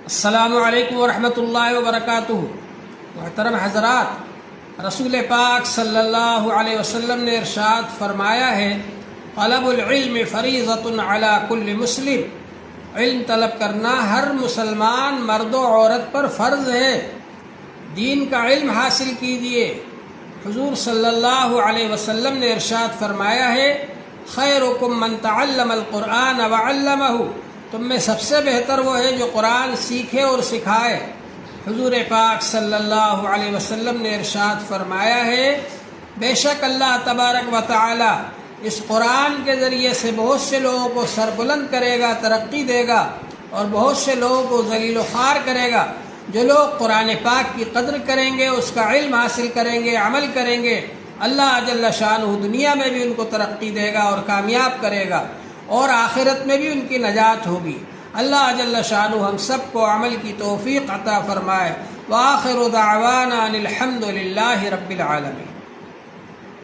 السلام علیکم ورحمۃ اللہ وبرکاتہ۔ محترم حضرات، رسول پاک صلی اللہ علیہ وسلم نے ارشاد فرمایا ہے، طلب العلم فریضۃ علی کل مسلم۔ علم طلب کرنا ہر مسلمان مرد و عورت پر فرض ہے۔ دین کا علم حاصل کیجیے۔ حضور صلی اللہ علیہ وسلم نے ارشاد فرمایا ہے، خیرکم من تعلم القرآن وعلمہ۔ تم میں سب سے بہتر وہ ہے جو قرآن سیکھے اور سکھائے۔ حضور پاک صلی اللہ علیہ وسلم نے ارشاد فرمایا ہے، بے شک اللہ تبارک و تعالی اس قرآن کے ذریعے سے بہت سے لوگوں کو سربلند کرے گا، ترقی دے گا، اور بہت سے لوگوں کو ذلیل و خوار کرے گا۔ جو لوگ قرآن پاک کی قدر کریں گے، اس کا علم حاصل کریں گے، عمل کریں گے، اللہ جل شانہ دنیا میں بھی ان کو ترقی دے گا اور کامیاب کرے گا، اور آخرت میں بھی ان کی نجات ہوگی۔ اللہ جل شانہ ہم سب کو عمل کی توفیق عطا فرمائے۔ وآخر دعوانا ان الحمد للہ رب العالمین۔